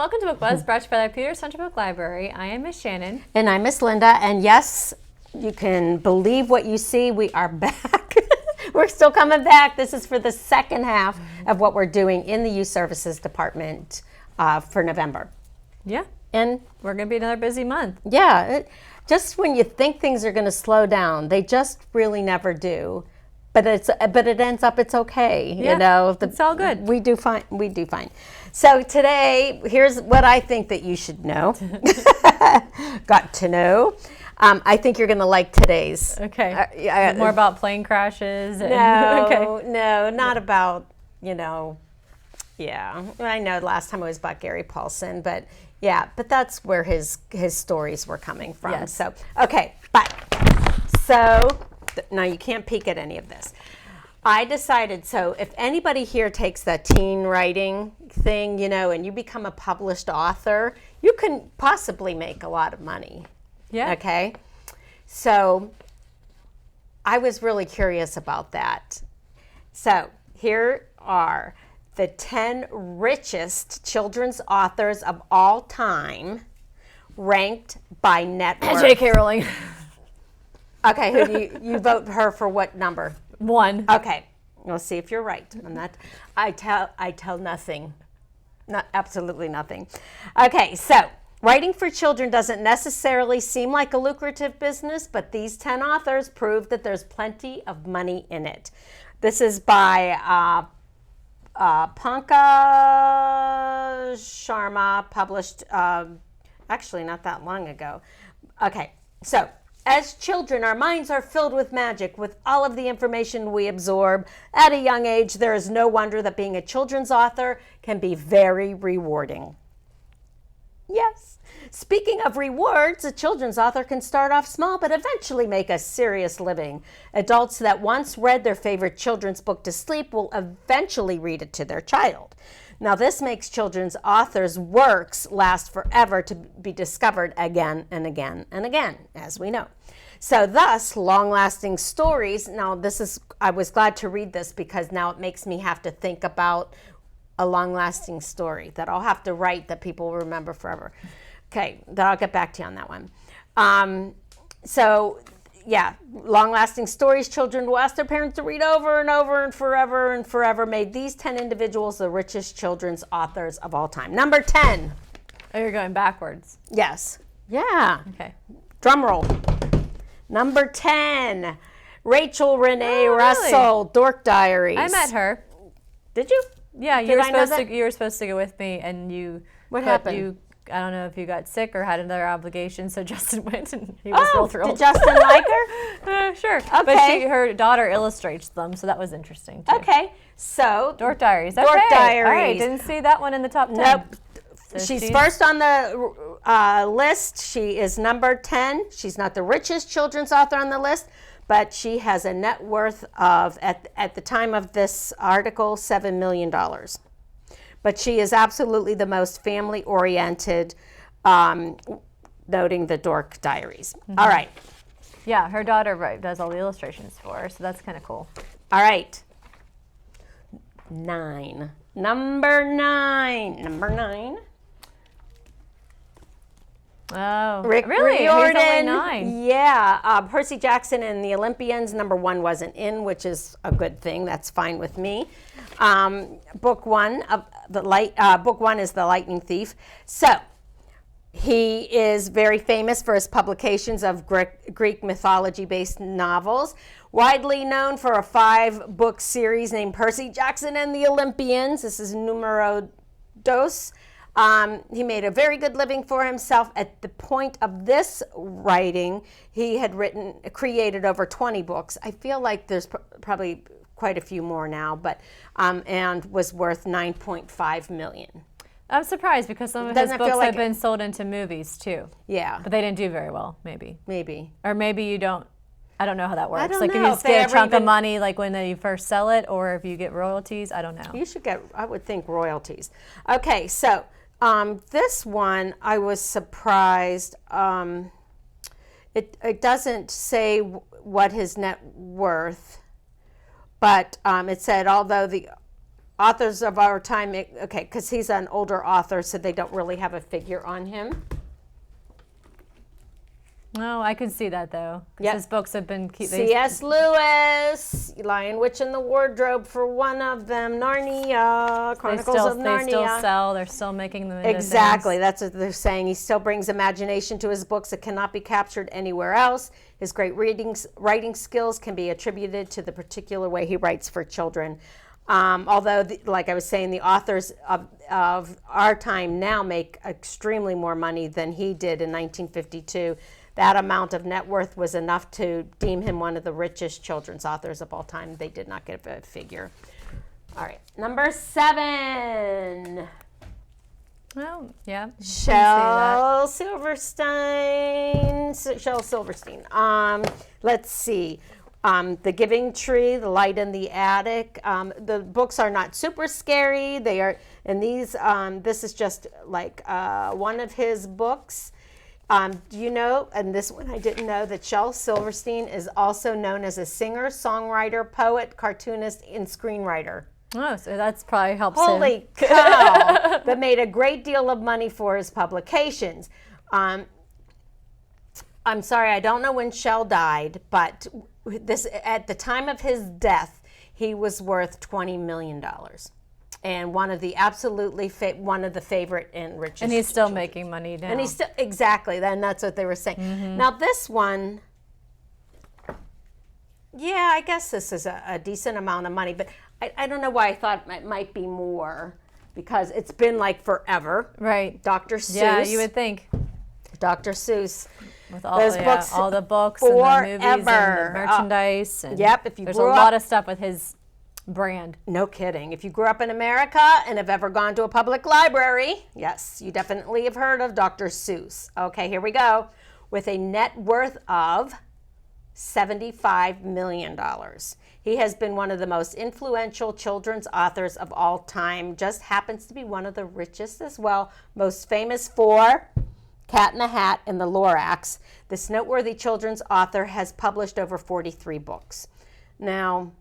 welcome to Book Buzz, brought to you by the Peters Township Public Library. I am Miss Shannon. And I'm Miss Linda, and yes, you can believe what you see, we are back. We're still coming back. This is for the second half of what we're doing in the Youth Services Department for November. Yeah, And we're going to be another busy month. yeah, just when you think things are going to slow down, they just really never do. But it ends up it's okay. Yeah, you know, it's all good. We do fine. We do fine. So today, here's what I think that you should know. Got to know. I think you're going to like today's. Okay. More about plane crashes. And, No, okay. no, not about, yeah. I know last time it was about Gary Paulsen, but yeah, but that's where his stories were coming from. Yes. So, okay, now you can't peek at any of this. I decided, so if anybody here takes that teen writing thing, and you become a published author, you can possibly make a lot of money. Yeah. Okay. So I was really curious about that. So here are the 10 richest children's authors of all time, ranked by net worth. J.K. Rowling. Okay, who do you vote her for what number? 1. Okay, we'll see if you're right on that. I tell nothing, absolutely nothing. Okay, so writing for children doesn't necessarily seem like a lucrative business, but these 10 authors prove that there's plenty of money in it. This is by Pankaj Sharma, published actually not that long ago. Okay, so as children, our minds are filled with magic. With all of the information we absorb at a young age, there is no wonder that being a children's author can be very rewarding. Yes. Speaking of rewards, a children's author can start off small but eventually make a serious living. Adults that once read their favorite children's book to sleep will eventually read it to their child. Now, this makes children's authors' works last forever to be discovered again and again and again, as we know. So thus, long-lasting stories, I was glad to read this because now it makes me have to think about a long-lasting story that I'll have to write that people will remember forever. Okay, then I'll get back to you on that one. Yeah, long-lasting stories children will ask their parents to read over and over and forever made these 10 individuals the richest children's authors of all time. Number 10. Oh, you're going backwards. Yes. Yeah. Okay. Drum roll. Number 10. Rachel Rene Oh, Russell, Dork Diaries. I met her. Did you? Yeah, you were supposed to go with me, and What happened? I don't know if you got sick or had another obligation, so Justin went, and he was real thrilled. Did Justin like her? Sure. Okay. But her daughter illustrates them, so that was interesting, too. Okay, so. Dork Diaries. Okay. Dork Diaries. All right, didn't see that one in the top 10. Nope. So She's first on the list. She is number 10. She's not the richest children's author on the list, but she has a net worth of, at the time of this article, $7 million. But she is absolutely the most family-oriented, noting the Dork Diaries. Mm-hmm. All right. Yeah, her daughter does all the illustrations for her, so that's kind of cool. All right. 9. Number 9. Oh, Rick really? Riordan. He's only 9. Yeah. Percy Jackson and the Olympians. Number 1 wasn't in, which is a good thing. That's fine with me. Book 1 is The Lightning Thief. So he is very famous for his publications of Greek mythology-based novels. Widely known for a 5-book series named Percy Jackson and the Olympians. This is numero 2. He made a very good living for himself. At the point of this writing, he had created over 20 books. I feel like there's probably quite a few more now, but and was worth $9.5 million. I'm surprised because some of his books have been sold into movies too. Yeah. But they didn't do very well, maybe. Or maybe you don't. I don't know how that works. I don't like know if you just get a chunk of money like when you first sell it, or if you get royalties, I don't know. You should get, I would think, royalties. Okay, so this one, I was surprised. It doesn't say what his net worth, but it said although the authors of our time, okay, because he's an older author, so they don't really have a figure on him. No, I can see that though. Yep. His books have been C.S. Lewis, Lion, Witch, and the Wardrobe for one of them, Narnia, Chronicles of Narnia. They still sell. They're still making them into Exactly. things. That's what they're saying. He still brings imagination to his books that cannot be captured anywhere else. His great writing skills can be attributed to the particular way he writes for children. Although, like I was saying, the authors of our time now make extremely more money than he did in 1952. That amount of net worth was enough to deem him one of the richest children's authors of all time. They did not give a figure. All right, number 7. Oh, yeah. Shel Silverstein. Let's see. The Giving Tree, The Light in the Attic. The books are not super scary. They are, and these. This is just like one of his books. Do you know, and this one I didn't know, that Shel Silverstein is also known as a singer, songwriter, poet, cartoonist, and screenwriter. Oh, so that's probably helps him. Holy cow! But made a great deal of money for his publications. I'm sorry, I don't know when Shel died, but this at the time of his death, he was worth $20 million. And one of the one of the favorite and richest. And he's still children. Making money now. And he's still, exactly, then that's what they were saying. Mm-hmm. Now this one, yeah, I guess this is a decent amount of money, but I don't know why I thought it might be more, because it's been like forever. Right. Dr. Seuss. Yeah, you would think. Dr. Seuss. With all, Those books all the books and the movies and the merchandise. And yep, if you there's grew a up, lot of stuff with his brand. No kidding. If you grew up in America and have ever gone to a public library, yes, you definitely have heard of Dr. Seuss. Okay, here we go. With a net worth of $75 million. He has been one of the most influential children's authors of all time. Just happens to be one of the richest as well. Most famous for Cat in the Hat and the Lorax. This noteworthy children's author has published over 43 books. Now,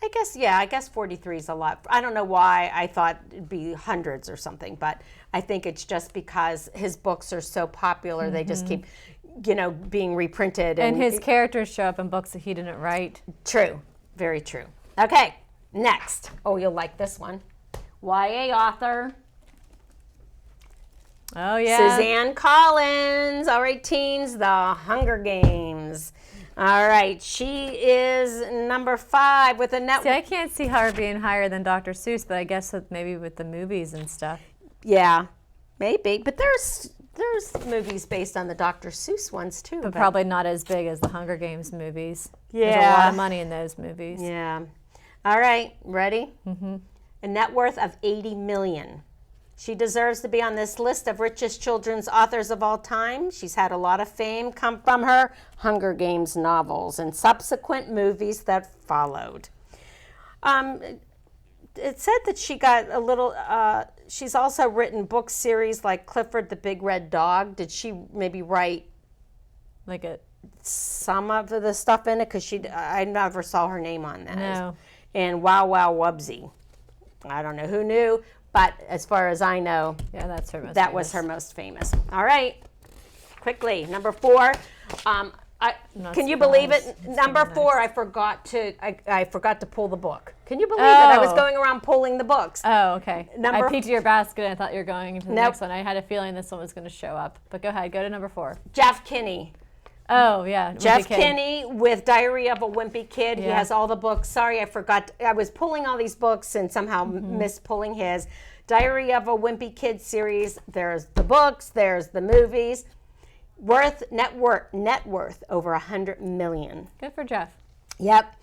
I guess 43 is a lot. I don't know why I thought it'd be hundreds or something, but I think it's just because his books are so popular. Mm-hmm. They just keep, being reprinted. And his characters show up in books that he didn't write. True. Very true. Okay, next. Oh, you'll like this one. YA author. Oh, yeah. Suzanne Collins. All right, teens, The Hunger Games. All right, she is number 5 with a net. See, I can't see her being higher than Dr. Seuss, but I guess maybe with the movies and stuff. Yeah, maybe. But there's movies based on the Dr. Seuss ones too. But probably not as big as the Hunger Games movies. Yeah. There's a lot of money in those movies. Yeah. All right, ready? Mm-hmm. A net worth of $80 million. She deserves to be on this list of richest children's authors of all time. She's had a lot of fame come from her Hunger Games novels and subsequent movies that followed. It said that she got a little, she's also written book series like Clifford the Big Red Dog. Did she maybe write some of the stuff in it? Because I never saw her name on that. No. And Wow Wow Wubsy. I don't know who knew. But as far as I know, yeah, that's her most that famous. was her most famous. All right, quickly, number 4. Can you believe it? Number 4, I forgot to pull the book. Can you believe it? I was going around pulling the books. Oh, okay. I peeked at your basket and I thought you were going into the next one. I had a feeling this one was going to show up. But go ahead, go to number 4. Jeff Kinney. Oh, yeah. Jeff Kinney with Diary of a Wimpy Kid. Yeah. He has all the books. Sorry, I forgot. I was pulling all these books and somehow missed pulling his. Diary of a Wimpy Kid series. There's the books. There's the movies. Net worth over $100 million. Good for Jeff. Yep.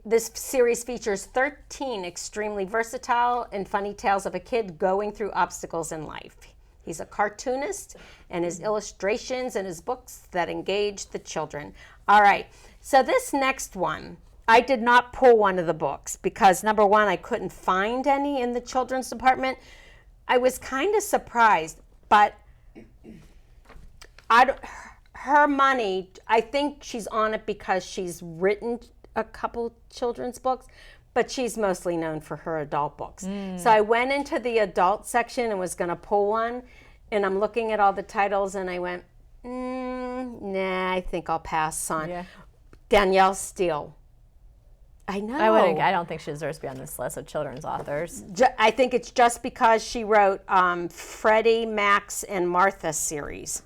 This series features 13 extremely versatile and funny tales of a kid going through obstacles in life. He's a cartoonist, and his illustrations and his books that engage the children. All right, so this next one, I did not pull one of the books because, number 1, I couldn't find any in the children's department. I was kind of surprised, but her money, I think she's on it because she's written a couple children's books, but she's mostly known for her adult books. So I went into the adult section and was going to pull one, and I'm looking at all the titles, and I went, nah, I think I'll pass on. Yeah. Danielle Steele. I know. I don't think she deserves to be on this list of children's authors. I think it's just because she wrote Freddie, Max, and Martha series.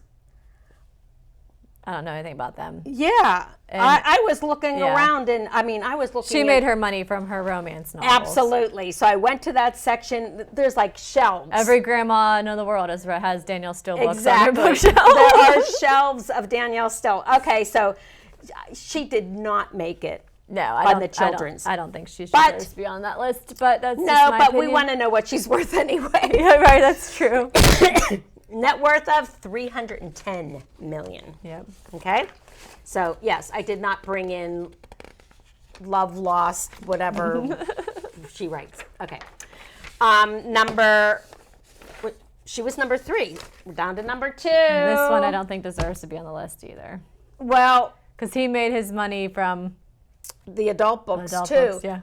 I don't know anything about them. Yeah. I was looking around, and I was looking. She made her money from her romance novels. Absolutely. So I went to that section. There's like shelves. Every grandma in the world has Danielle Steele books Exactly. on her bookshelf. There are shelves of Danielle Steele. Okay, so she did not make it. No, on the children's. I don't think she deserves to be on that list. But that's just my but opinion. we want to know what she's worth anyway. Yeah, right. That's true. Net worth of $310 million. Yep. Okay. So yes, I did not bring in Love Lost, whatever she writes. Okay. She was number 3. We're down to number 2. This one I don't think deserves to be on the list either. Well, because he made his money from the adult books too. Books, yeah.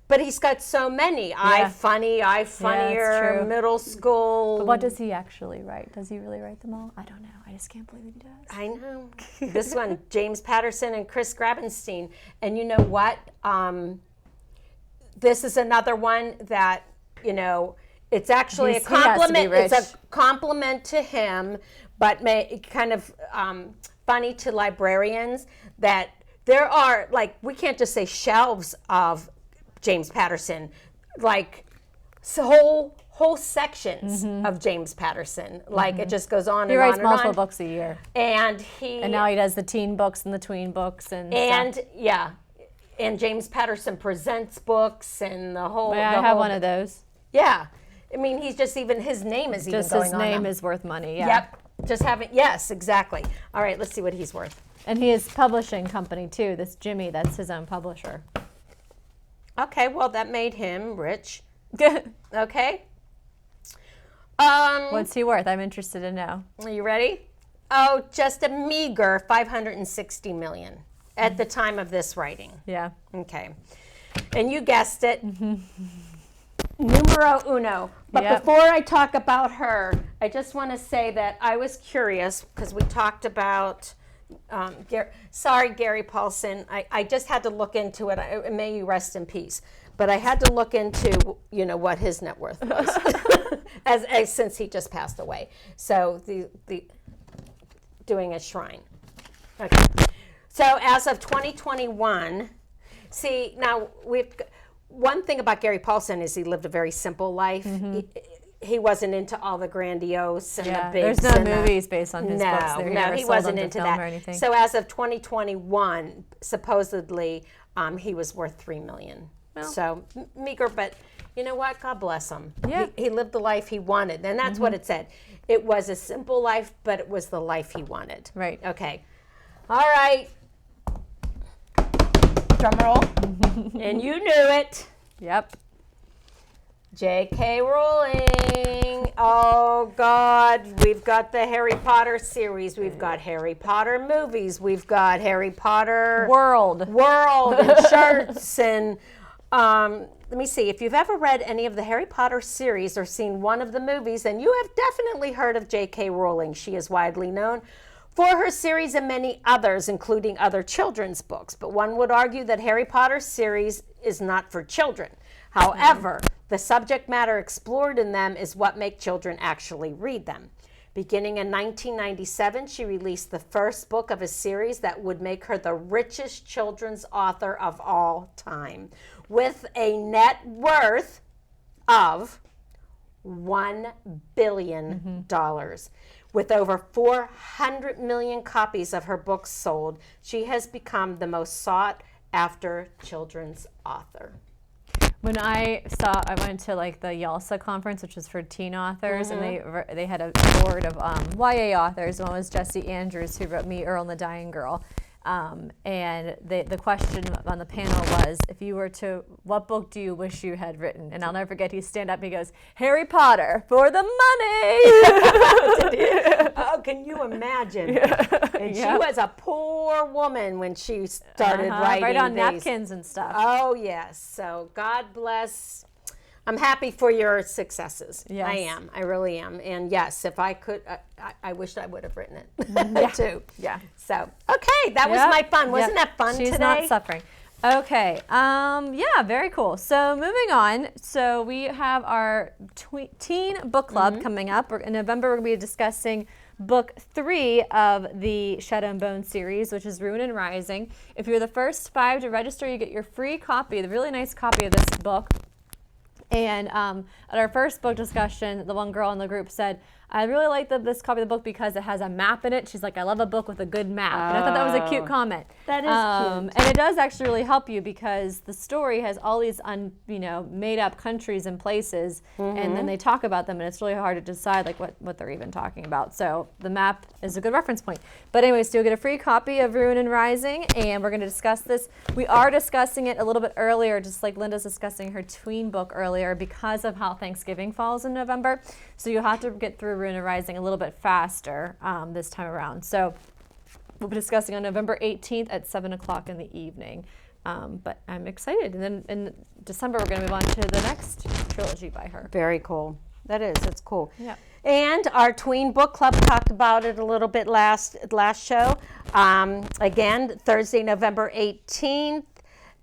But he's got so many. I Funnier, true. Middle School. But what does he actually write? Does he really write them all? I don't know. I just can't believe he does. I know. This one, James Patterson and Chris Grabenstein. And you know what? This is another one that, it's actually a compliment. It's a compliment to him, but kind of funny to librarians that there are, we can't just say shelves of James Patterson, whole sections of James Patterson. It just goes on and on and on. He writes multiple books a year. And now he does the teen books and the tween books and stuff. And James Patterson presents books and the whole. I have one of those. Yeah. He's just his name is even going on. Just his name is worth money, yeah. Yep. Just yes, exactly. All right, let's see what he's worth. And he has publishing company too. This Jimmy, that's his own publisher. Okay, well that made him rich. Okay. What's he worth? I'm interested to know. Are you ready? Oh, just a meager $560 million at the time of this writing. Yeah. Okay. And you guessed it. Numero uno. But before I talk about her, I just want to say that I was curious because we talked about Gary Paulsen. I just had to look into it. May you rest in peace. But I had to look into, what his net worth was, as since he just passed away. So the doing a shrine. Okay. So as of 2021, see now one thing about Gary Paulsen is he lived a very simple life. He wasn't into all the grandiose and the big. There's no movies based on his books. No, he wasn't into that. Or anything. So as of 2021, supposedly he was worth $3 million. Well, so meager, but you know what? God bless him. Yeah. He lived the life he wanted, and that's what it said. It was a simple life, but it was the life he wanted. Right. Okay. All right. Drum roll. And you knew it. Yep. J.K. Rowling. Oh, God. We've got the Harry Potter series. We've got Harry Potter movies. We've got Harry Potter World and shirts. And let me see. If you've ever read any of the Harry Potter series or seen one of the movies, then you have definitely heard of J.K. Rowling. She is widely known for her series and many others, including other children's books. But one would argue that Harry Potter series is not for children. However, the subject matter explored in them is what make children actually read them. Beginning in 1997, she released the first book of a series that would make her the richest children's author of all time, with a net worth of $1 billion. With over 400 million copies of her books sold, she has become the most sought-after children's author. When I went to the YALSA conference, which was for teen authors, and they had a board of YA authors. One was Jesse Andrews, who wrote Me, Earl, and the Dying Girl. And the question on the panel was, if you were to, what book do you wish you had written? And I'll never forget, he stand up and he goes, Harry Potter, for the money. Did he? Can you imagine? And she was a poor woman when she started writing right on these. napkins and stuff. Oh, yes. So God bless. I'm happy for your successes. Yes. I am. I really am. And yes, if I could, I wish I would have written it too. Yeah. So, okay, that was my fun. Wasn't that fun She's today? not suffering. Okay. Yeah, very cool. So moving on. So we have our teen book club coming up. In November, we're going to be discussing book 3 of the Shadow and Bone series, which is Ruin and Rising. If you're the first 5 to register, you get your free copy, the really nice copy of this book. And at our first book discussion, the one girl in the group said, I really like this copy of the book because it has a map in it. She's like, I love a book with a good map. And I thought that was a cute comment. That is cute. And it does actually really help you because the story has all these made up countries and places, and then they talk about them, and it's really hard to decide like what they're even talking about. So the map is a good reference point. But anyways, so you'll get a free copy of Ruin and Rising, and we're going to discuss this. We are discussing it a little bit earlier, just like Linda's discussing her tween book earlier, because of how Thanksgiving falls in November. So you'll have to get through Ruin and Rising a little bit faster this time around. So we'll be discussing on November 18th at 7 o'clock in the evening. But I'm excited. And then in December, we're going to move on to the next trilogy by her. Very cool. That is. It's cool. Yeah. And our Tween Book Club talked about it a little bit last show. Again, Thursday, November 18th.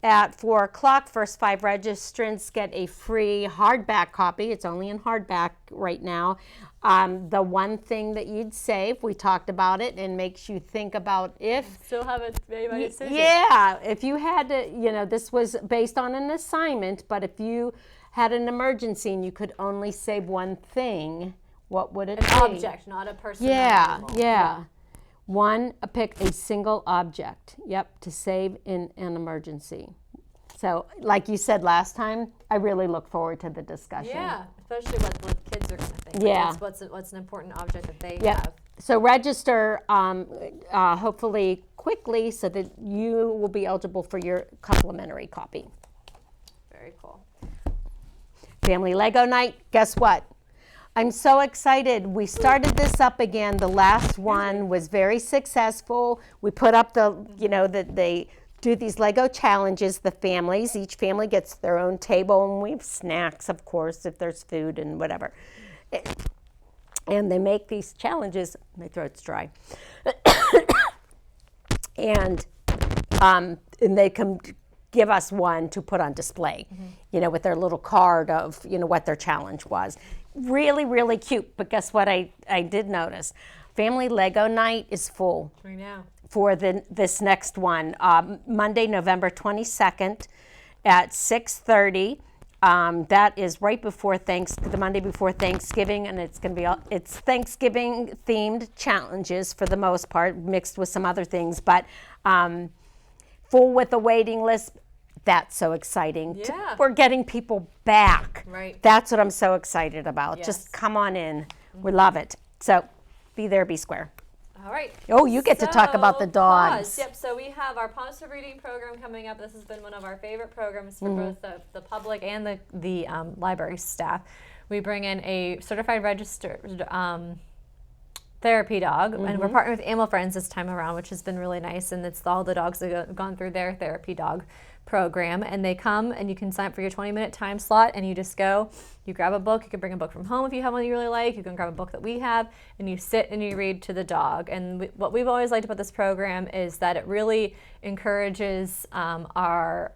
At 4 o'clock, first 5 registrants get a free hardback copy. It's only in hardback right now. The one thing that you'd save, we talked about it, and makes you think about if... Still haven't made my decision. Yeah, if you had to, this was based on an assignment, but if you had an emergency and you could only save one thing, what would it be? An object, not a person. Yeah. Pick a single object, to save in an emergency. So, like you said last time, I really look forward to the discussion. Yeah, especially what kids are going to think. Yeah. What's an important object that they Yep. have. So register hopefully quickly so that you will be eligible for your complimentary copy. Very cool. Family Lego night, guess what? I'm so excited. We started this up again. The last one was very successful. We put up that they do these Lego challenges, the families. Each family gets their own table, and we have snacks, of course, if there's food and whatever. And they make these challenges. My throat's dry. And they come give us one to put on display, with their little card of, what their challenge was. Really, really cute. But guess what I did notice? Family Lego night is full. I know. For this next one, Monday, November 22nd at 6:30. That is right before the Monday before Thanksgiving, and it's going to be it's Thanksgiving themed challenges for the most part, mixed with some other things, but full with a waiting list. That's so exciting. Yeah. We're getting people back. Right. That's what I'm so excited about. Yes. Just come on in. We love it. So be there, be square. All right. Oh, you get to talk about the dogs. Pause. Yep. So we have our positive reading program coming up. This has been one of our favorite programs for both the public and the library staff. We bring in a certified registered therapy dog, and we're partnering with Animal Friends this time around, which has been really nice. And it's all the dogs that have gone through their therapy dog program, and they come and you can sign up for your 20-minute time slot, and you just go, you grab a book. You can bring a book from home if you have one you really like. You can grab a book that we have, and you sit and you read to the dog. And what we've always liked about this program is that it really encourages our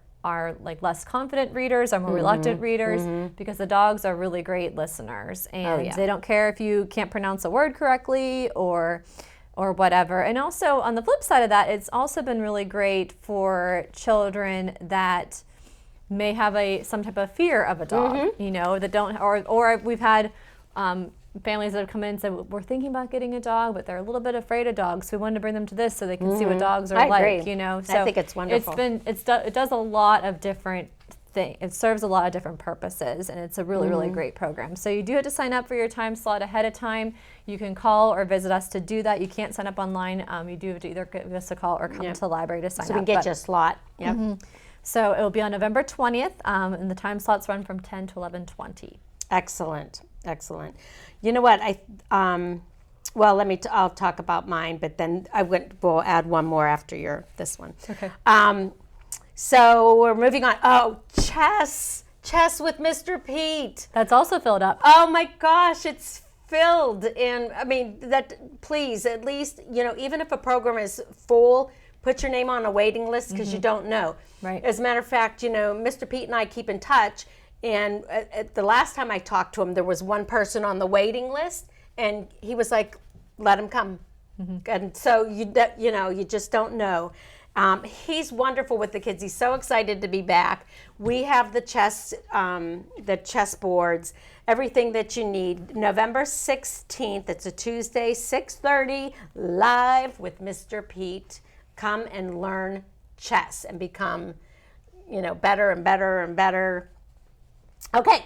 like less confident readers, our more reluctant readers, because the dogs are really great listeners, and they don't care if you can't pronounce a word correctly or whatever. And also on the flip side of that, it's also been really great for children that may have some type of fear of a dog, that don't, or we've had families that have come in and said, we're thinking about getting a dog, but they're a little bit afraid of dogs. So we wanted to bring them to this so they can see what dogs are like, So I think it's wonderful. It does a lot of different things. It serves a lot of different purposes, and it's a really, really great program. So you do have to sign up for your time slot ahead of time. You can call or visit us to do that. You can't sign up online. You do have to either give us a call or come to the library to sign up. So we can get you a slot. Yep. So it will be on November 20th, and the time slots run from 10 to 11:20. Excellent. You know what? well, I'll talk about mine, but then we'll add one more after this one. Okay. So we're moving on. Oh, chess with Mr. Pete. That's also filled up. Oh my gosh, it's filled. And I mean, please, at least, even if a program is full, put your name on a waiting list because you don't know. Right. As a matter of fact, Mr. Pete and I keep in touch. And at the last time I talked to him, there was one person on the waiting list, and he was like, "Let him come." And so you just don't know. He's wonderful with the kids. He's so excited to be back. We have the chess boards, everything that you need. November 16th. It's a Tuesday, 6:30, live with Mr. Pete. Come and learn chess and become, better and better and better. Okay,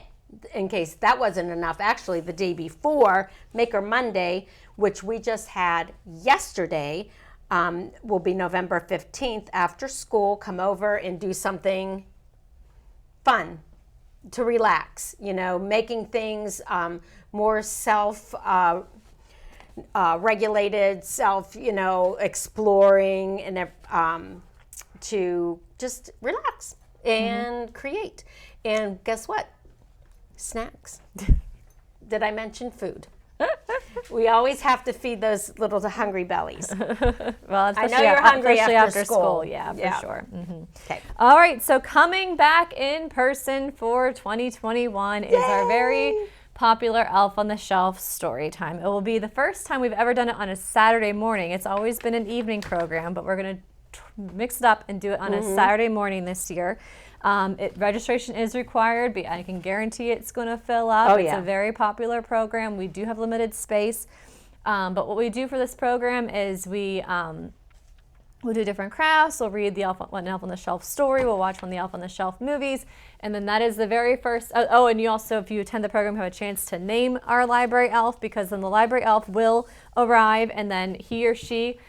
in case that wasn't enough, actually the day before, Maker Monday, which we just had yesterday, will be November 15th after school. Come over and do something fun to relax, making things more regulated, exploring, and to just relax and create. And guess what? Snacks. Did I mention food? We always have to feed those little hungry bellies. Well, I know you're hungry after school. Yeah, for sure. Okay. All right, so coming back in person for 2021 is our very popular Elf on the Shelf story time. It will be the first time we've ever done it on a Saturday morning. It's always been an evening program, but we're going to mix it up and do it on a Saturday morning this year. Registration is required, but I can guarantee it's going to fill up. It's a very popular program. We do have limited space. But what we do for this program is we'll do different crafts. We'll read an Elf on the Shelf story. We'll watch one of the Elf on the Shelf movies. And then that is the very first. And you also, if you attend the program, have a chance to name our library elf, because then the library elf will arrive, and then he or she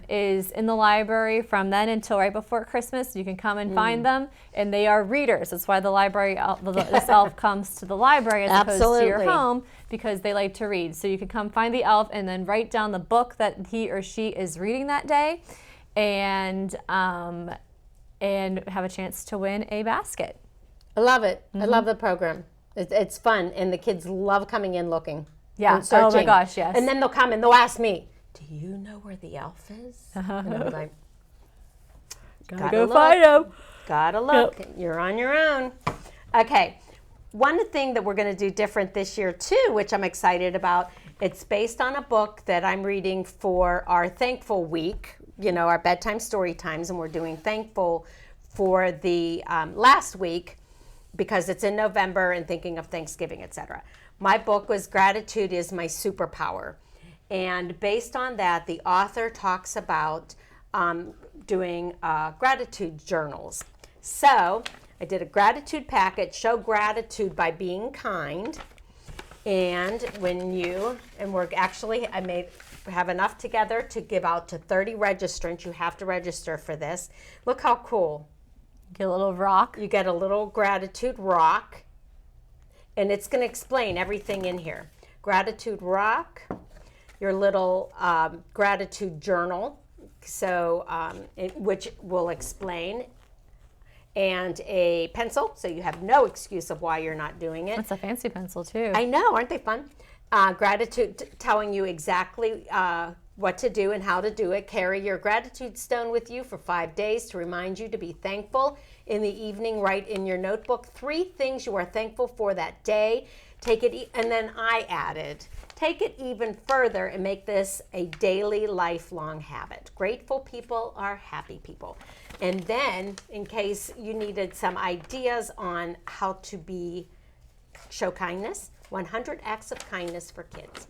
is in the library from then until right before Christmas. You can come and find them, and they are readers. That's why the library elf, this elf comes to the library as opposed to your home, because they like to read. So you can come find the elf and then write down the book that he or she is reading that day, and have a chance to win a basket. I love it. I love the program. It's fun, and the kids love coming in looking. Yeah. And searching. Oh my gosh, yes. And then they'll come and they'll ask me, "Do you know where the elf is?" And I'm like, Gotta go find him. Gotta look. Yep. You're on your own. Okay. One thing that we're going to do different this year too, which I'm excited about, it's based on a book that I'm reading for our Thankful Week, our bedtime story times, and we're doing Thankful for the last week because it's in November and thinking of Thanksgiving, etc. My book was Gratitude is My Superpower. And based on that, the author talks about doing gratitude journals. So I did a gratitude packet, show gratitude by being kind. And I have enough together to give out to 30 registrants. You have to register for this. Look how cool. Get a little rock. You get a little gratitude rock. And it's going to explain everything in here. Gratitude rock. Your little gratitude journal, which will explain, and a pencil, so you have no excuse of why you're not doing it. It's a fancy pencil too. I know, aren't they fun? Gratitude, telling you exactly what to do and how to do it. Carry your gratitude stone with you for 5 days to remind you to be thankful. In the evening, write in your notebook 3 things you are thankful for that day. Take it, and then I added, take it even further and make this a daily, lifelong habit. Grateful people are happy people. And then, in case you needed some ideas on how to show kindness, 100 acts of kindness for kids.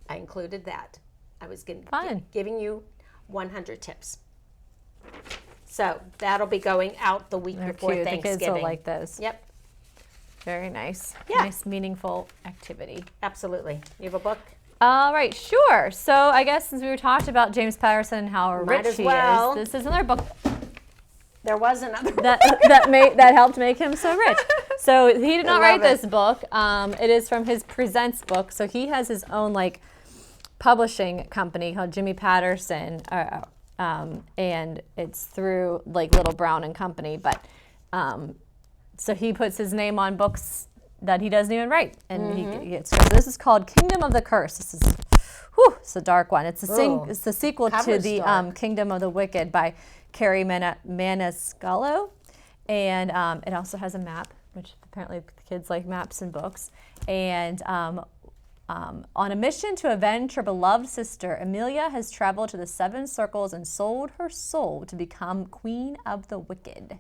I included that. I was giving you 100 tips. So that'll be going out the week before cute. Thanksgiving. The kids will like those. Yep. Very nice. Yeah. Nice, meaningful activity. Absolutely. You have a book? All right, sure. So I guess since we were talking about James Patterson and how rich he is, this is another book. There was another book. that helped make him so rich. So he did not write this book. It is from his Presents book. So he has his own publishing company called Jimmy Patterson, and it's through like Little Brown and Company. But so he puts his name on books that he doesn't even write, and he gets. So this is called Kingdom of the Curse. This is, it's a dark one. It's it's the sequel to the Kingdom of the Wicked by Carrie Maniscalco, and it also has a map, which apparently kids like maps and books. And on a mission to avenge her beloved sister, Amelia has traveled to the 7 circles and sold her soul to become Queen of the Wicked.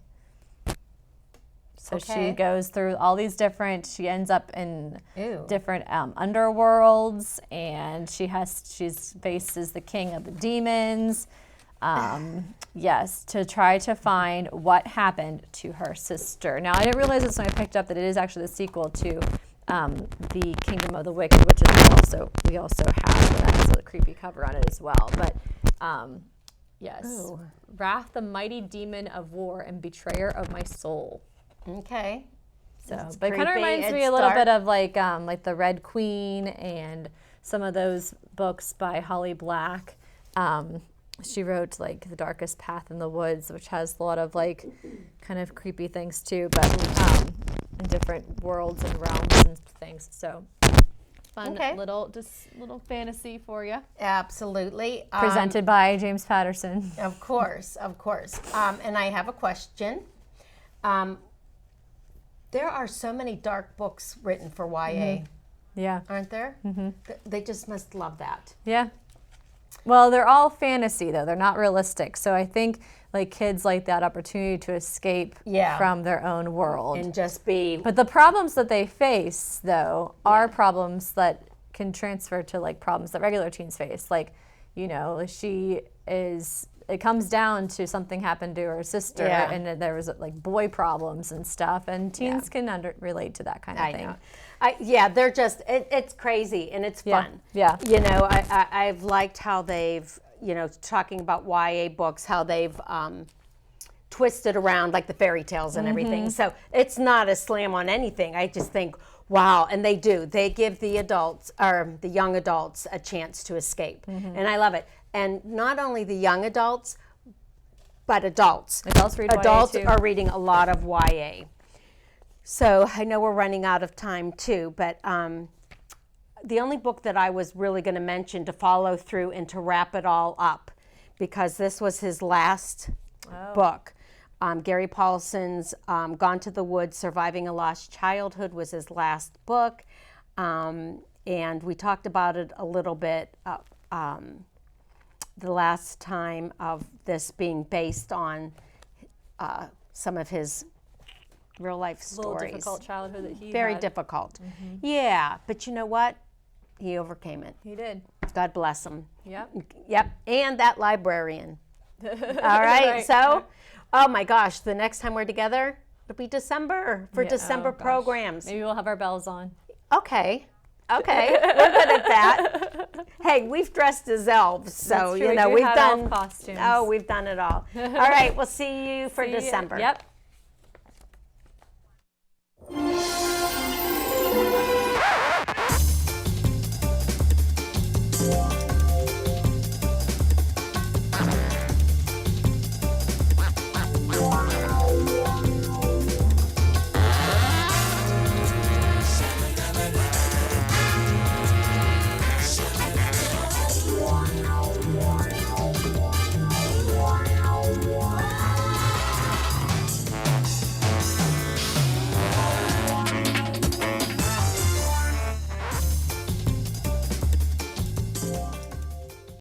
So she goes through all these different, she ends up in different underworlds, and she faces the king of the demons, yes, to try to find what happened to her sister. Now, I didn't realize this when I picked up that it is actually the sequel to the Kingdom of the Wicked, which is we also have, and that has a creepy cover on it as well. But yes, Wrath, the mighty demon of war and betrayer of my soul. Okay. So, but it kind of reminds me a little bit of like the Red Queen and some of those books by Holly Black. She wrote like The Darkest Path in the Woods, which has a lot of like kind of creepy things too, but in different worlds and realms and things. So fun little fantasy for you. Absolutely. Presented by James Patterson. Of course. And I have a question. There are so many dark books written for YA. Yeah. Aren't there? They just must love that. Yeah. Well, they're all fantasy, though. They're not realistic. So I think like kids like that opportunity to escape from their own world. And just be... But the problems that they face, though, are problems that can transfer to like problems that regular teens face. Like, you know, it comes down to something happened to her sister, and there was like boy problems and stuff, and teens can relate to that kind of thing. Know. They're just, it's crazy and it's fun. Yeah. You know, I've liked how they've, you know, talking about YA books, how they've twisted around like the fairy tales and everything. So it's not a slam on anything. I just think, wow, and they do. They give the adults, or the young adults, a chance to escape. And I love it. And not only the young adults, but adults. Adults read YA too. Are reading a lot of YA. So I know we're running out of time too, but the only book that I was really going to mention to follow through and to wrap it all up, because this was his last book. Gary Paulsen's Gone to the Woods, Surviving a Lost Childhood was his last book. And we talked about it a little bit the last time, of this being based on some of his real life stories. A little difficult childhood that he Very had. difficult. Yeah, but you know what? He overcame it. He did. God bless him. Yep. And that librarian. All right. So, oh my gosh, the next time we're together, it'll be December for December programs. Maybe we'll have our bells on. Okay, we're good at that. Hey, we've dressed as elves, so you know we've done elf costumes. Oh, we've done it all. All right, we'll see you for December. Yep.